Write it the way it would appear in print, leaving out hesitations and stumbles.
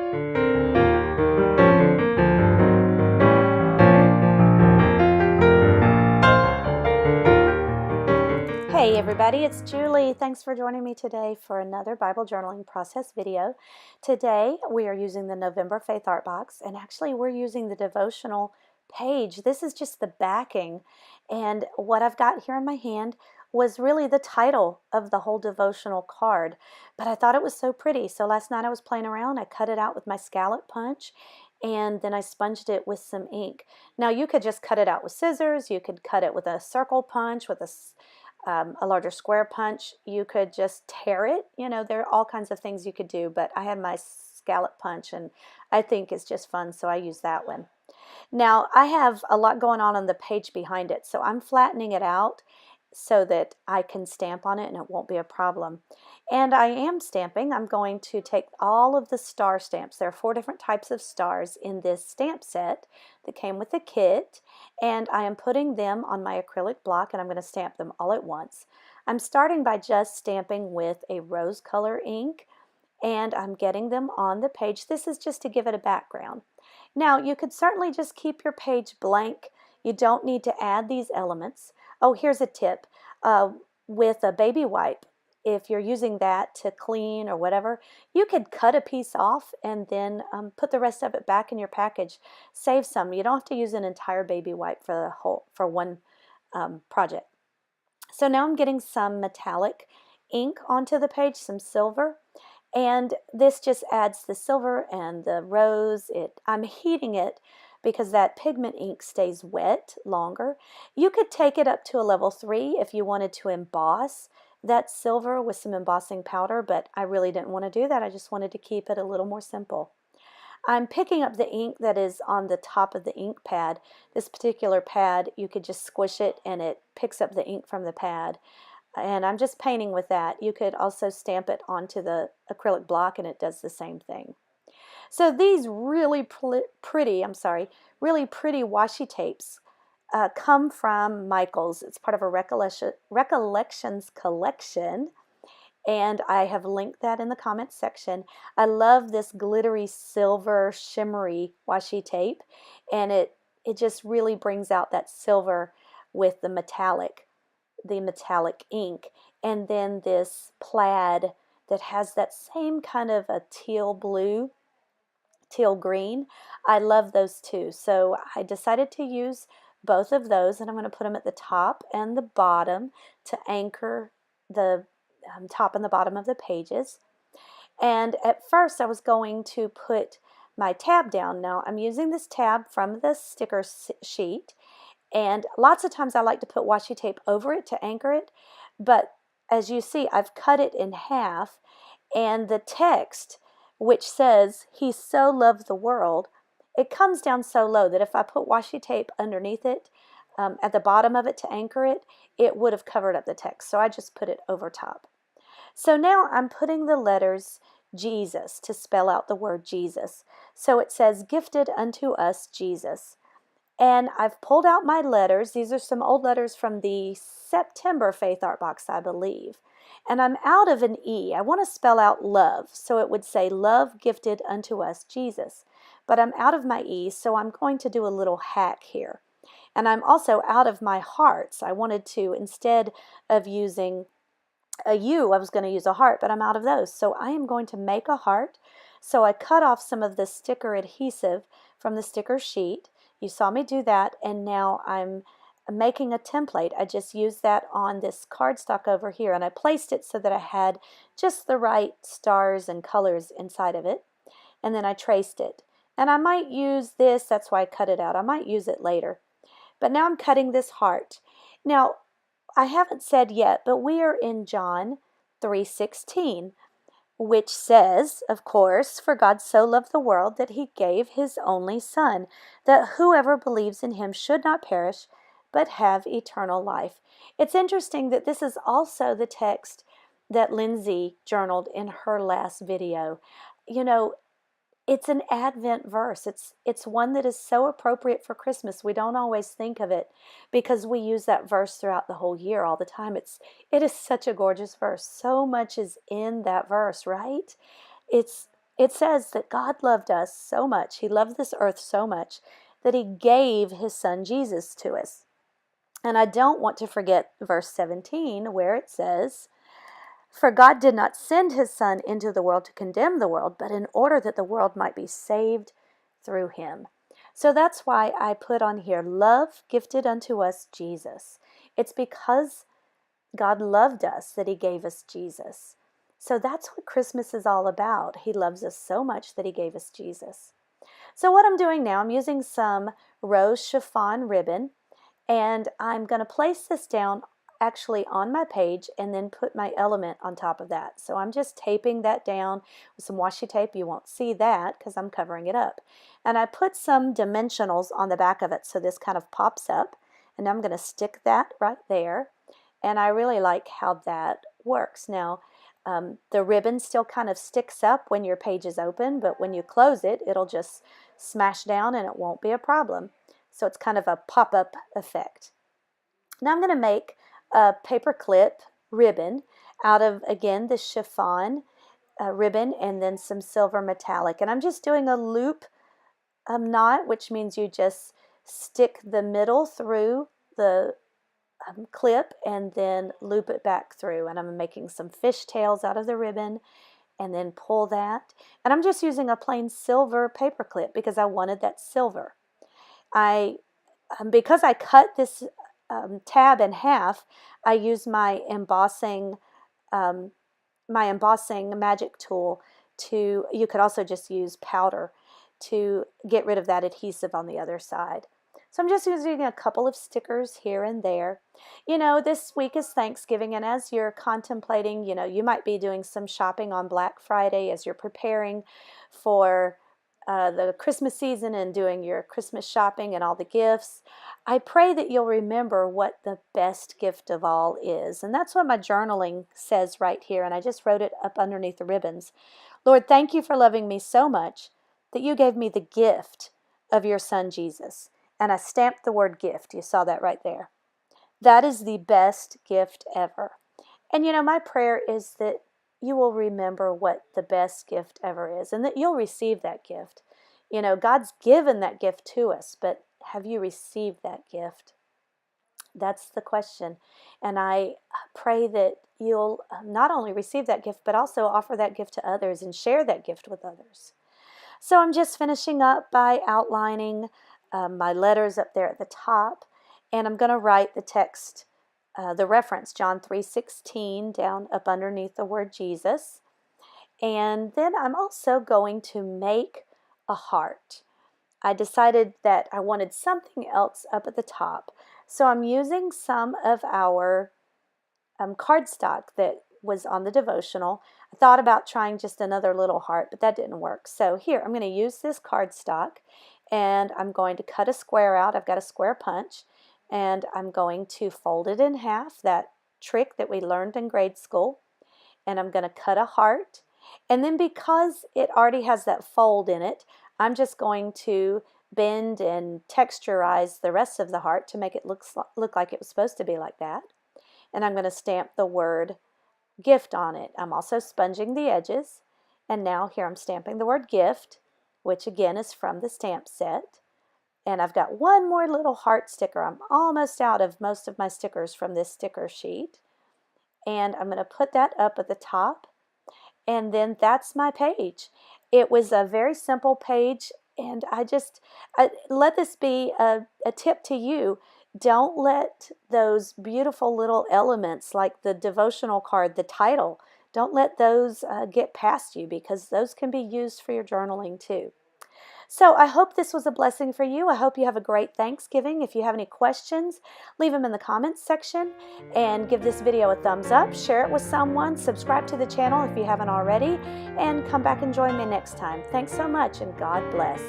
Hey everybody, it's Julie. Thanks for joining me today for another Bible journaling process video. Today we are using the November Faith Art Box, and actually we're using the devotional page. This is just the backing, and what I've got here in my hand was really the title of the whole devotional card, but I thought it was so pretty, so last night I was playing around. I cut it out with my scallop punch, and then I sponged it with some ink. Now you could just cut it out with scissors, you could cut it with a circle punch, with a larger square punch. You could just tear it. You know, there are all kinds of things you could do, but I have my scallop punch, and I think it's just fun, so I use that one. Now, I have a lot going on the page behind it, so I'm flattening it out so that I can stamp on it and it won't be a problem. And I am stamping. I'm going to take all of the star stamps. There are 4 different types of stars in this stamp set that came with the kit, and I am putting them on my acrylic block, and I'm going to stamp them all at once. I'm starting by just stamping with a rose color ink, and I'm getting them on the page. This is just to give it a background. Now, you could certainly just keep your page blank. You don't need to add these elements. Oh, here's a tip. With a baby wipe, if you're using that to clean or whatever, you could cut a piece off and then put the rest of it back in your package. Save some. You don't have to use an entire baby wipe for one project. So now I'm getting some metallic ink onto the page, some silver. And this just adds the silver and the rose. I'm heating it because that pigment ink stays wet longer. You could take it up to a level 3 if you wanted to emboss that silver with some embossing powder, but I really didn't want to do that. I just wanted to keep it a little more simple. I'm picking up the ink that is on the top of the ink pad. This particular pad, you could just squish it and it picks up the ink from the pad. And I'm just painting with that. You could also stamp it onto the acrylic block and it does the same thing. So these really pretty washi tapes come from Michael's. It's part of a Recollections collection, and I have linked that in the comments section. I love this glittery silver shimmery washi tape, and it just really brings out that silver with the metallic ink, and then this plaid that has that same kind of a teal green. I love those too, so I decided to use both of those, and I'm going to put them at the top and the bottom to anchor the top and the bottom of the pages. And at first I was going to put my tab down. Now I'm using this tab from the sticker sheet, and lots of times I like to put washi tape over it to anchor it, but as you see, I've cut it in half, and the text, which says, "He so loved the world," it comes down so low that if I put washi tape underneath it, at the bottom of it to anchor it, it would have covered up the text. So I just put it over top. So now I'm putting the letters Jesus to spell out the word Jesus. So it says, "Gifted unto us Jesus." And I've pulled out my letters. These are some old letters from the September Faith Art Box, I believe. And I'm out of an E. I want to spell out love. So it would say, "Love gifted unto us, Jesus." But I'm out of my E, so I'm going to do a little hack here. And I'm also out of my hearts. I wanted to, instead of using a U, I was going to use a heart, but I'm out of those. So I am going to make a heart. So I cut off some of the sticker adhesive from the sticker sheet. You saw me do that, and now I'm making a template. I just used that on this cardstock over here, and I placed it so that I had just the right stars and colors inside of it, and then I traced it. And I might use this, that's why I cut it out. I might use it later. But now I'm cutting this heart. Now, I haven't said yet, but we are in John 3:16. Which says, of course, "For God so loved the world that he gave his only Son, that whoever believes in him should not perish, but have eternal life." It's interesting that this is also the text that Lindsay journaled in her last video. You know, it's an Advent verse. It's one that is so appropriate for Christmas. We don't always think of it because we use that verse throughout the whole year all the time. It is such a gorgeous verse. So much is in that verse, right? It's It says that God loved us so much, He loved this earth so much, that He gave His Son Jesus to us. And I don't want to forget verse 17, where it says, "For God did not send His Son into the world to condemn the world, but in order that the world might be saved through Him." So that's why I put on here, love gifted unto us Jesus. It's because God loved us that He gave us Jesus. So that's what Christmas is all about. He loves us so much that He gave us Jesus. So what I'm doing now, I'm using some rose chiffon ribbon, and I'm going to place this down actually on my page and then put my element on top of that. So I'm just taping that down with some washi tape. You won't see that because I'm covering it up. And I put some dimensionals on the back of it so this kind of pops up. And I'm going to stick that right there. And I really like how that works. Now, the ribbon still kind of sticks up when your page is open, but when you close it, it'll just smash down and it won't be a problem. So it's kind of a pop-up effect. Now I'm going to make a paper clip ribbon out of, again, the chiffon ribbon and then some silver metallic. And I'm just doing a loop knot, which means you just stick the middle through the clip and then loop it back through. And I'm making some fishtails out of the ribbon and then pull that. And I'm just using a plain silver paper clip because I wanted that silver. Because I cut this tab in half, I use my embossing magic tool to, you could also just use powder to get rid of that adhesive on the other side. So I'm just using a couple of stickers here and there. You know, this week is Thanksgiving, and as you're contemplating, you know, you might be doing some shopping on Black Friday as you're preparing for the Christmas season and doing your Christmas shopping and all the gifts. I pray that you'll remember what the best gift of all is. And that's what my journaling says right here. And I just wrote it up underneath the ribbons. Lord, thank you for loving me so much that you gave me the gift of your Son, Jesus. And I stamped the word gift. You saw that right there. That is the best gift ever. And you know, my prayer is that you will remember what the best gift ever is and that you'll receive that gift. You know, God's given that gift to us, but have you received that gift? That's the question. And I pray that you'll not only receive that gift, but also offer that gift to others and share that gift with others. So I'm just finishing up by outlining my letters up there at the top, and I'm going to write the text, the reference, John 3:16, down up underneath the word Jesus. And then I'm also going to make a heart. I decided that I wanted something else up at the top. So I'm using some of our cardstock that was on the devotional. I thought about trying just another little heart, but that didn't work. So here, I'm going to use this cardstock, and I'm going to cut a square out. I've got a square punch, and I'm going to fold it in half, that trick that we learned in grade school, and I'm going to cut a heart. And then because it already has that fold in it, I'm just going to bend and texturize the rest of the heart to make it look like it was supposed to be like that. And I'm going to stamp the word gift on it. I'm also sponging the edges. And now here I'm stamping the word gift, which again is from the stamp set. And I've got one more little heart sticker. I'm almost out of most of my stickers from this sticker sheet. And I'm going to put that up at the top. And then that's my page. It was a very simple page, and I let this be a tip to you. Don't let those beautiful little elements like the devotional card, the title, don't let those get past you, because those can be used for your journaling too. So I hope this was a blessing for you. I hope you have a great Thanksgiving. If you have any questions, leave them in the comments section, and give this video a thumbs up, share it with someone, subscribe to the channel if you haven't already, and come back and join me next time. Thanks so much, and God bless.